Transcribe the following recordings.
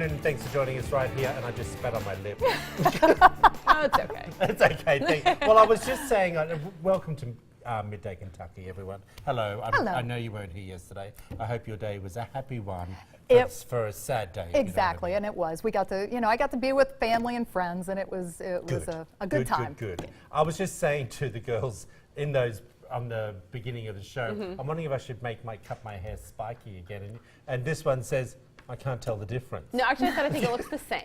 And thanks for joining us right here, and I just spat on my lip. Oh, it's okay. It's okay. Well, I was just saying, welcome to Midday, Kentucky, everyone. Hello. Hello. I know you weren't here yesterday. I hope your day was a happy one for a sad day. Exactly, you know what I mean? and it was. We got to, I got to be with family and friends, and it was a good time. Good. I was just saying to the girls on the beginning of the show, I'm wondering if I should cut my hair spiky again, and this one says, I can't tell the difference. No, actually, I think it looks the same.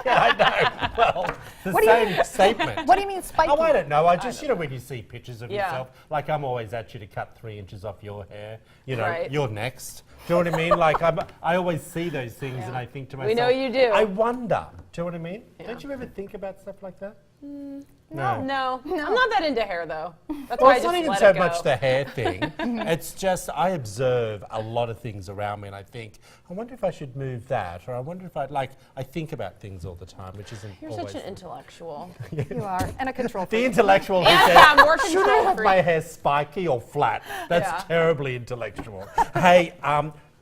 Yeah, I know. Well, the same statement. What do you mean spiky? Oh, I don't know. I just, when you see pictures of Yeah. yourself, like I'm always at you to cut 3 inches off your hair. Right. You're next. Do you know what I mean? Like I always see those things and I think to myself, We know you do. I wonder. Do you know what I mean? Yeah. Don't you ever think about stuff like that? No, I'm not that into hair though. That's Well, why I it's just not even let so it go. much the hair thing. It's just I observe a lot of things around me, and I think, I wonder if I should move that, or I wonder if I think about things all the time, which isn't You're always. such an intellectual. You are, and a control The freak. intellectual who Yeah, says, I'm more should I control have freak. my hair spiky or flat? That's Yeah. terribly intellectual. Hey,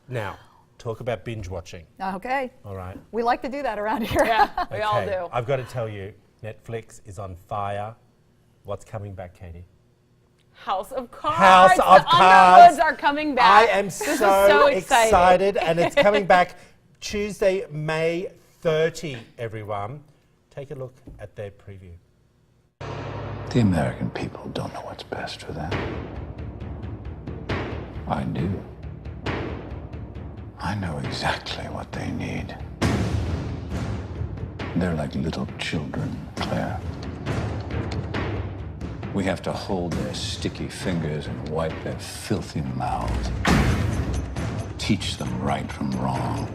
now, talk about binge watching. Okay, All right. we like to do that around here. Yeah, we all Okay, do. I've got to tell you, Netflix is on fire. What's coming back, Katie? House of Cards. House of The Cards. Underwoods are coming back. I am This is so exciting. excited, and it's coming back Tuesday, May 30, everyone. Take a look at their preview. The American people don't know what's best for them. I do. I know exactly what they need. They're like little children, Claire. We have to hold their sticky fingers and wipe their filthy mouths. Teach them right from wrong.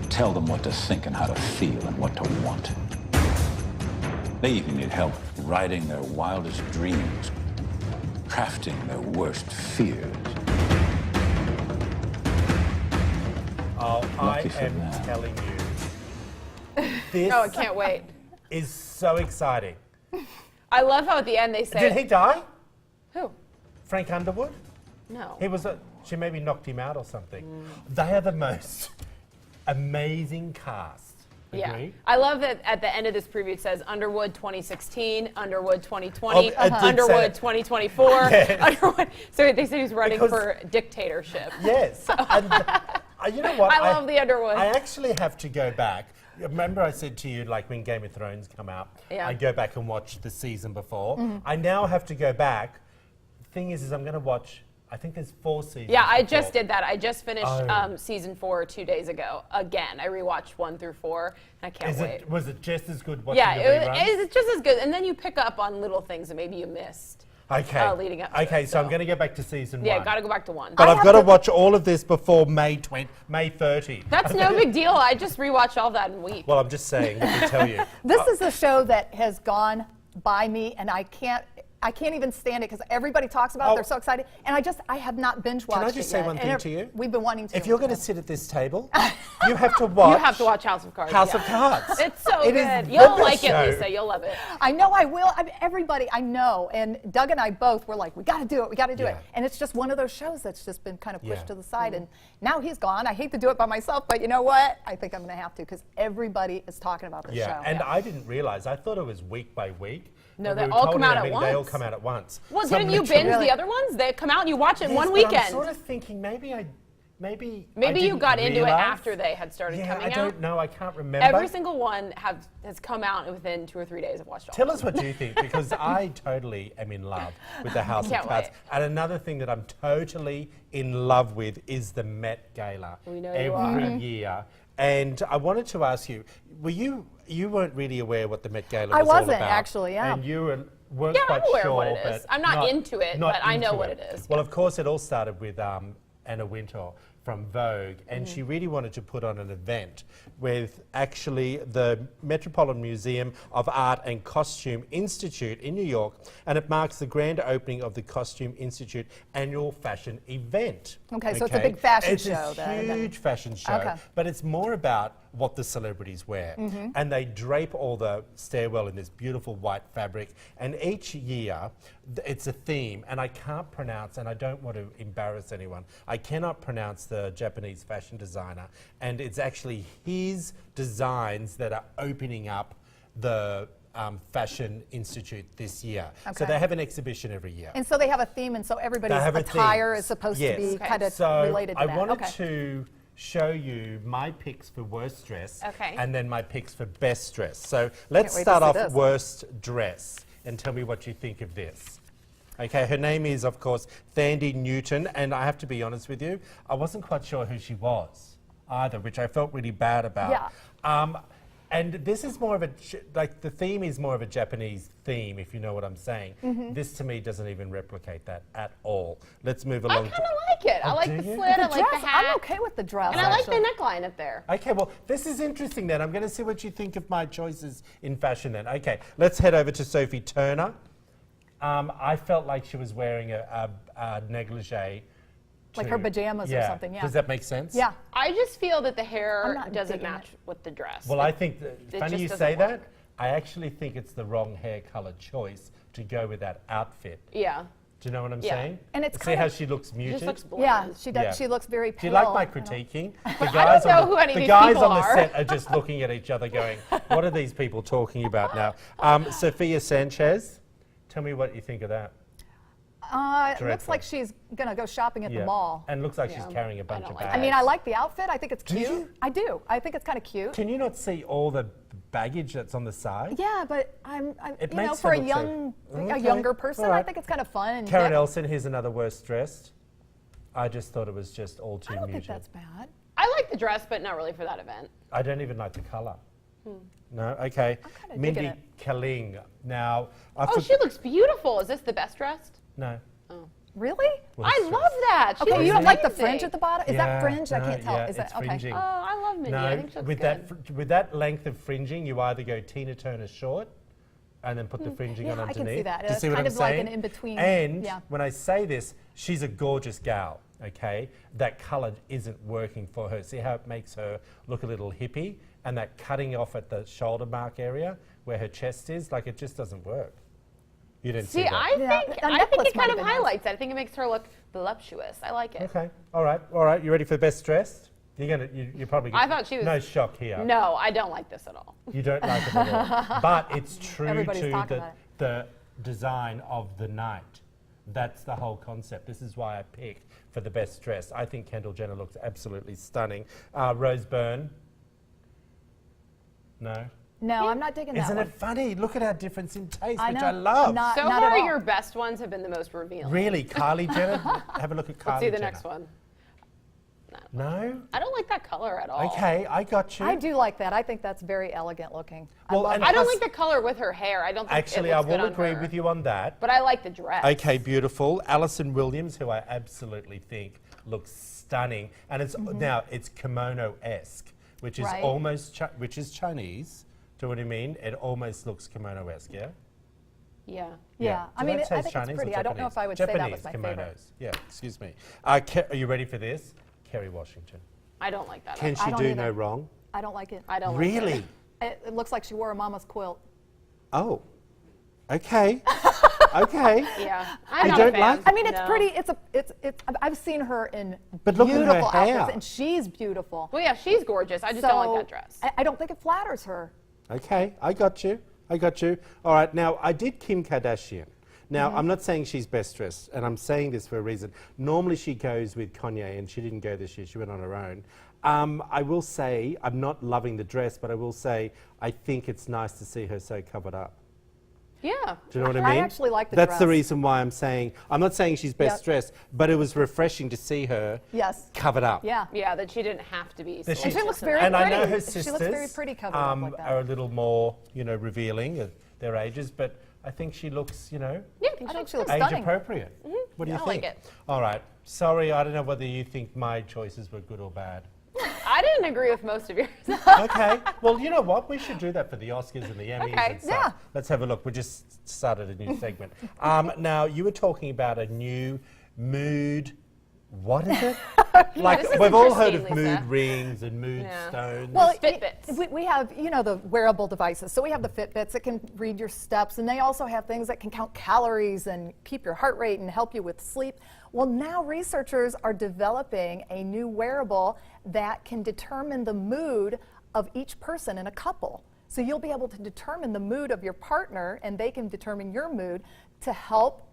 Tell them what to think and how to feel and what to want. They even need help writing their wildest dreams, crafting their worst fears. Oh, I Lucky for am them. telling you, this Oh, I can't wait. is so exciting. I love how at the end they say. Did he die? Who? Frank Underwood? No. He was she maybe knocked him out or something. They are the most amazing cast. Yeah. Agree? I love that at the end of this preview it says Underwood 2016, Underwood 2020, Oh, it did say Underwood it. 2024, Yes. Underwood. So they said he's running Because- for dictatorship. Yes. And, you know what? I love the Underwood. I actually have to go back. Remember I said to you, like when Game of Thrones come out, Yeah. I go back and watch the season before. I now have to go back. The thing is I'm going to watch, I think there's 4 seasons. Yeah, I before. just did that. I just finished Oh. season 4 2 days ago. Again, I rewatched 1 through 4, and I can't wait. Was it just as good watching Yeah, the reruns? it's just as good. And then you pick up on little things that maybe you missed. Okay. leading up to Okay, it, so I'm so. going to go back to season 1. Yeah, got to go back to 1. But I I've have got to to- watch all of this before May 30. That's no big deal. I just rewatched all that in a week. Well, I'm just saying, let me tell you. This is a show that has gone by me, and I can't even stand it because everybody talks about it. Oh. They're so excited, and I have not binge watched it Can I just say yet, one and thing to you? We've been wanting to. If you're going to sit at this table, you have to watch. You have to watch House of Cards. House yeah. of Cards. It's so It is good. the You'll best like show. it, Lisa. You'll love it. I know I will. Everybody, I know. And Doug and I both were like, we got to do it. We got to do it. Yeah. And it's just one of those shows that's just been kind of pushed Yeah. to the side. And now he's gone. I hate to do it by myself, but you know what? I think I'm going to have to because everybody is talking about this Yeah, show. and I didn't realize. I thought it was week by week. No, but they we were all told come in out our at meeting They all once. come out at once. Well, Some didn't you literally- binge the other ones? They come out and you watch it in Yes, one but weekend. I'm sort of thinking maybe I Maybe you didn't got into it realize. after they had started Yeah, coming I out. don't know. I can't remember. Every single one has come out within 2 or 3 days. I've watched all. Tell of us them. what you think, because I totally am in love with the House of Can't Cards. wait. And another thing that I'm totally in love with is the Met Gala. We know you every are. year. And I wanted to ask you, you weren't really aware what the Met Gala was I all wasn't, about. actually, yeah. And you weren't Yeah, quite I'm aware sure. of what it is. but I'm not into it, but I know into what it is, Well, yeah. of course, it all started with Anna Wintour from Vogue, and she really wanted to put on an event with actually the Metropolitan Museum of Art and Costume Institute in New York, and it marks the grand opening of the Costume Institute annual fashion event. Okay, so it's a big fashion It's show a then. huge fashion show, Okay. but it's more about what the celebrities wear. And they drape all the stairwell in this beautiful white fabric. And each year, it's a theme. And I can't pronounce, and I don't want to embarrass anyone, I cannot pronounce the Japanese fashion designer. And it's actually his designs that are opening up the Fashion Institute this year. So Okay. they have an exhibition every year. And so they have a theme, and so everybody's They have a attire theme. is supposed Yes. to be Okay. kind of So related to I that. wanted Okay. to show you my picks for worst dress Okay. and then my picks for best dress. So let's wait to start see off this. worst dress and tell me what you think of this. Okay, her name is, of course, Thandie Newton, and I have to be honest with you, I wasn't quite sure who she was either, which I felt really bad about. Yeah. And this is more of a, like the theme is more of a Japanese theme, if you know what I'm saying. This to me doesn't even replicate that at all. Let's move I along. kind of like it. I Oh, like do the you? slit. I The like the dress, hat. I'm okay with the dress. And I like the actually. neckline up there. Okay, well, this is interesting then. I'm going to see what you think of my choices in fashion then. Okay, let's head over to Sophie Turner. I felt like she was wearing a negligee. Like her pajamas or something, yeah. Does that make sense? Yeah. I just feel that the I'm hair not doesn't digging match with the dress. Well, I think, funny just you doesn't say that. work. I actually think it's the wrong hair color choice to go with that outfit. Yeah. Do you know what I'm Yeah. saying? And it's See kind how of- she looks It muted? just looks bland. Yeah, she does. Yeah. She looks very Do pale. you like my you know. critiquing? The guys, know on, who any the of these guys people on the are. set are just looking at each other going, what are these people talking about now? Sophia Sanchez, tell me what you think of that. It looks Dreadful. like she's gonna go shopping at the mall. And looks like she's Yeah. carrying a bunch don't of like bags. I mean, I like the outfit. I think it's Do cute. you? I do. I think it's kind of cute. Can you not see all the baggage that's on the side? Yeah, but I'm It you know, makes for her a look so- young, Okay, a younger person, all I right. think it's kind of fun. And Karen yeah, Elson, here's another worst dressed. I just thought it was just all too I don't muted. think that's bad. I like the dress, but not really for that event. I don't even like the colour. No, okay. kinda digging Mindy it. Kaling. Now, I Oh, forg- she looks beautiful. Is this the best dressed? No. Really? Well, I it's love just- that. She Okay, looks you don't like the amazing. fringe at the bottom? Is Yeah, that fringe? I no, can't tell. yeah, Is it's that okay? fringing. Oh, I love Mindy. I think she looks with good. with that length of fringing, you either go Tina Turner short and then put the fringing Yeah, on I can see underneath. that. Do you It's see what kind I'm of like saying? an in-between, And yeah. when I say this, she's a gorgeous gal, okay? That colour isn't working for her. See how it makes her look a little hippie? And that cutting off at the shoulder mark area where her chest is, like it just doesn't work. You didn't see See, that. I Yeah, think the I think necklace it kind might of have been nice. highlights it. I think it makes her look voluptuous. I like it. Okay, all right. You ready for best dressed? You're probably. I thought she was- No shock here. No, I don't like this at all. You don't like it at all. But it's true Everybody's to talking about the design of the night. That's the whole concept. This is why I picked for the best dress. I think Kendall Jenner looks absolutely stunning. Rose Byrne. No. No, I'm not digging that Isn't one. it funny? Look at our difference in taste, I which know. I love. Not So at far, all. your best ones have been the most revealing. Really, Kylie Jenner? Have a look at Kylie Let's see the Jenner. next one. No? I don't like that color at all. Okay, I got you. I do like that. I think that's very elegant looking. Well, I love and it. I don't Plus- like the color with her hair. I don't think Actually, it I looks good will on agree her. with you on that. But I like the dress. Okay, beautiful. Alison Williams, who I absolutely think looks stunning, and it's now it's kimono-esque, which is Right. almost which is Chinese. Do you know what I mean? It almost looks kimono-esque, yeah. Yeah. Did I mean, say I think it's or pretty. I don't know Japanese? if I would say that Japanese was my kimonos. favorite. Yeah, excuse me. Are you ready for this? Kerry Washington. I don't like that. Can at all. she don't do either. no wrong? I don't like it. I don't Really? Like It looks like she wore a mama's quilt. Oh, okay, okay. it. Yeah. You I'm not don't a fan. like I mean, it's No. pretty. I've seen her in But look at her beautiful hair. outfits, and she's beautiful. Well, yeah, she's gorgeous. I just don't like that dress. I don't think it flatters her. Okay, I got you. All right, now I did Kim Kardashian. Now, I'm not saying she's best dressed, and I'm saying this for a reason. Normally she goes with Kanye, and she didn't go this year. She went on her own. I will say, I'm not loving the dress, but I will say I think it's nice to see her so covered up. Yeah. Do you know what I I mean? actually like the That's the dress. reason why I'm not saying she's best Yep. dressed, but it was refreshing to see her Yes. covered up. Yeah. Yeah, that she didn't have to be. That so she's- she looks just very And I know pretty. her She sisters looks very pretty covered up like that. are a little more, revealing at their ages, but I think she looks, Yeah, I think she looks age stunning. appropriate. What do you I think? like it. All right. Sorry, I don't know whether you think my choices were good or bad. I didn't agree with most of yours. Okay. Well, you know what? We should do that for the Oscars and the Emmys Okay. and stuff. Yeah. Let's have a look. We just started a new segment. Now, you were talking about a new mood What is it? this is We've all heard of interesting, Lisa. mood rings and mood stones. Well, Fitbits. we have, the wearable devices. So we have the Fitbits that can read your steps, and they also have things that can count calories and keep your heart rate and help you with sleep. Well, now researchers are developing a new wearable that can determine the mood of each person in a couple. So you'll be able to determine the mood of your partner, and they can determine your mood to help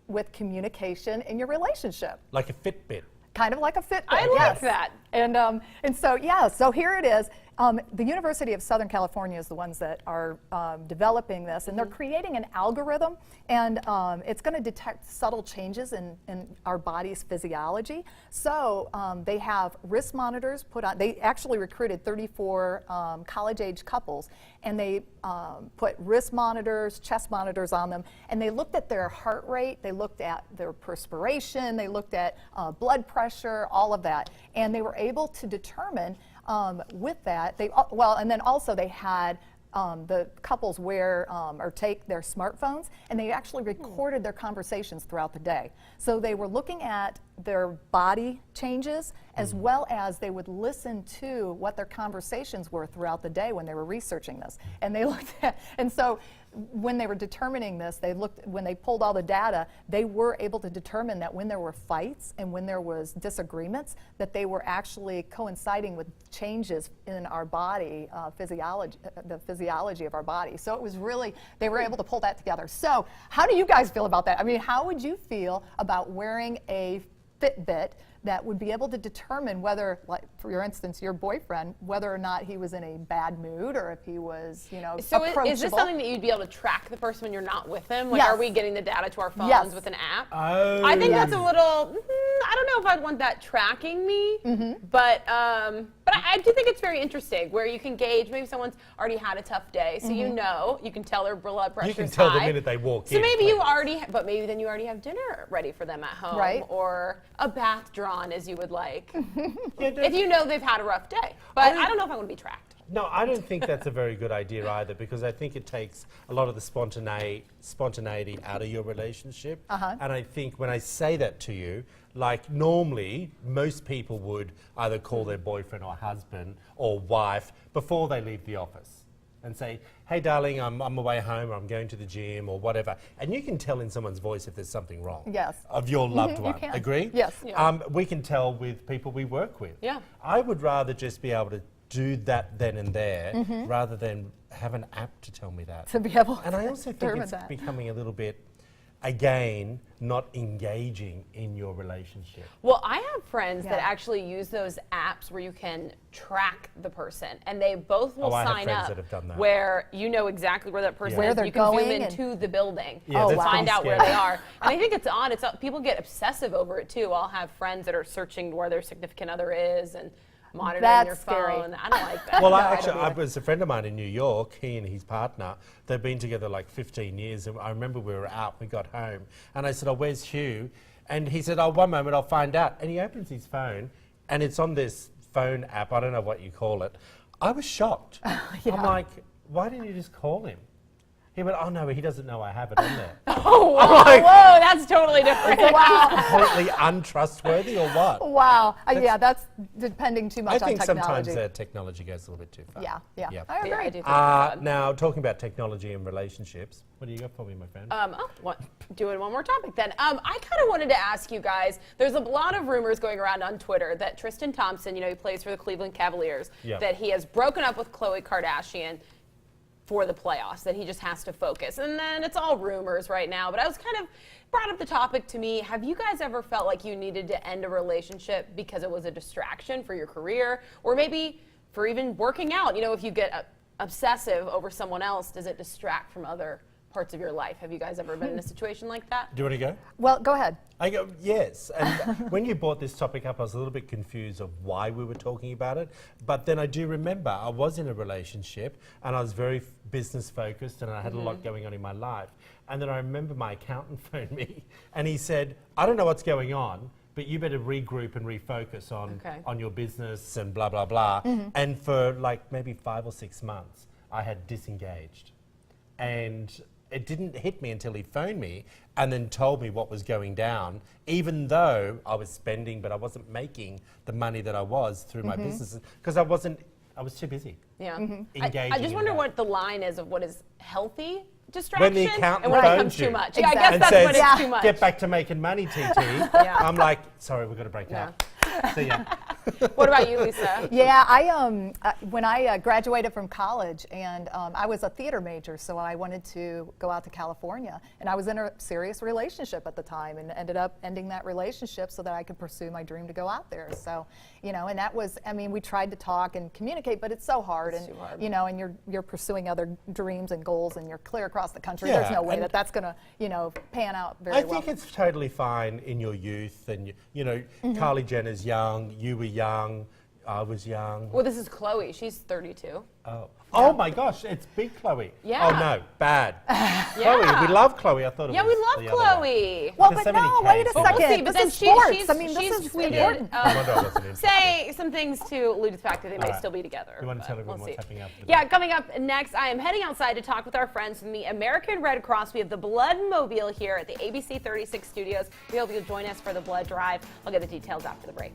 with communication in your relationship. Like a Fitbit. Kind of like a Fitbit. I like yes. that. And so, so here it is. The University of Southern California is the ones that are developing this, and they're creating an algorithm, and it's going to detect subtle changes in our body's physiology. So they have wrist monitors put on. They actually recruited 34 college-age couples, and they put wrist monitors, chest monitors on them, and they looked at their heart rate, they looked at their perspiration, they looked at blood pressure, all of that, and they were able to determine with that, and then also they had the couples wear or take their smartphones, and they actually recorded their conversations throughout the day. So they were looking at their body changes as well as they would listen to what their conversations were throughout the day when they were researching this. And they looked at, and so when they were determining this, when they pulled all the data, they were able to determine that when there were fights and when there was disagreements, that they were actually coinciding with changes in our body, the physiology of our body. So it was really, they were able to pull that together. So how do you guys feel about that? I mean, how would you feel about wearing a Fitbit that would be able to determine whether, like for instance, your boyfriend, whether or not he was in a bad mood or if he was, So approachable. is this something that you'd be able to track the person when you're not with them? Like, Yes. are we getting the data to our phones Yes. with an app? Oh. I think that's a little. I don't know if I'd want that tracking me, but I do think it's very interesting where you can gauge. Maybe someone's already had a tough day, so you can tell their blood pressure. You can tell the minute they walk in. So maybe you already, but maybe then you already have dinner ready for them at home, Right. or a bath drawn as you would like, if you know they've had a rough day. But I don't know if I want to be tracked. No, I don't think that's a very good idea either, because I think it takes a lot of the spontaneity out of your relationship. And I think when I say that to you, like normally most people would either call their boyfriend or husband or wife before they leave the office and say, hey darling, I'm on my way home, or I'm going to the gym or whatever. And you can tell in someone's voice if there's something wrong. Yes. Of your loved one. can. Agree? Yes. Yeah. We can tell with people we work with. Yeah. I would rather just be able to do that then and there rather than have an app to tell me that. To be able And I to also think determine it's that. becoming a little bit, again, not engaging in your relationship. Well, I have friends that Yeah. actually use those apps where you can track the person, and they both will I have sign friends up that have done that. where you know exactly where that person Where is. they're You can zoom going into the building Yeah, to that's find pretty out where scary. they are. And I think it's odd. People get obsessive over it too. I'll have friends that are searching where their significant other is and monitoring That's their scary. phone. I don't like that. Well, I I don't was a friend of mine in New York, he and his partner, they've been together like 15 years, and I remember we were out, we got home, and I said, oh, where's Hugh? And he said, oh, one moment, I'll find out. And he opens his phone, and it's on this phone app, I don't know what you call it. I was shocked. Yeah. I'm like, why didn't you just call him? He went, oh no, he doesn't know I have it on there. Oh, whoa, like- whoa, that's totally different. Wow. Completely untrustworthy or what? Wow. Yeah, that's depending too much I think on technology. sometimes technology goes a little bit too far. Yeah. Yeah. I agree. Yeah, I do think that's odd. Now, talking about technology and relationships, what do you got for me, my friend? Doing one more topic then. I kind of wanted to ask you guys, there's a lot of rumors going around on Twitter that Tristan Thompson, he plays for the Cleveland Cavaliers, Yeah. that he has broken up with Khloe Kardashian for the playoffs, that he just has to focus. And then it's all rumors right now, but I was kind of brought up the topic to me. Have you guys ever felt like you needed to end a relationship because it was a distraction for your career, or maybe for even working out? If you get obsessive over someone else, does it distract from other parts of your life? Have you guys ever been in a situation like that? Do you want to go? Well, go ahead. I go, yes. And when you brought this topic up, I was a little bit confused of why we were talking about it. But then I do remember I was in a relationship and I was very business focused and I had a lot going on in my life. And then I remember my accountant phoned me and he said, I don't know what's going on, but you better regroup and refocus on your business and blah, blah, blah. And for like maybe 5 or 6 months, I had disengaged. And it didn't hit me until he phoned me and then told me what was going down, even though I was spending, but I wasn't making the money that I was through my businesses because I was too busy. Yeah. Engaging I just in wonder that. what the line is of what is healthy distraction accountant and when it phones becomes too you much. Yeah, I Exactly. guess that's and when says, it's too much. get back to making money, TT. I'm like, sorry, we've got to break up. See ya. What about you, Lisa? Yeah, when I graduated from college, and I was a theater major, so I wanted to go out to California, and I was in a serious relationship at the time, and ended up ending that relationship so that I could pursue my dream to go out there. So, you know, and that was, I mean, we tried to talk and communicate, but it's so hard, and too hard. you know, and you're pursuing other dreams and goals, and you're clear across the country. Yeah, There's no way and that that's going to, you know, pan out very I well. think it's totally fine in your youth, and you know, Kylie Jenner's young, you were young, I was young. Well, this is Chloe. She's 32. Oh my gosh, it's big Chloe. Yeah. Oh no, bad. Chloe, we love Chloe. I thought it Yeah, was we love the other way. Chloe. Well, There's but so many no, wait a Ks. second. We'll see, but this then is sports. she's I mean, this is tweeted, important. No wonder I wasn't in. say some things to allude to the fact that they may All right. still be together. You want to but tell everyone we'll what's see. happening after the Yeah, break? coming up next, I am heading outside to talk with our friends from the American Red Cross. We have the Blood Mobile here at the ABC 36 studios. We hope you'll join us for the blood drive. I'll get the details after the break.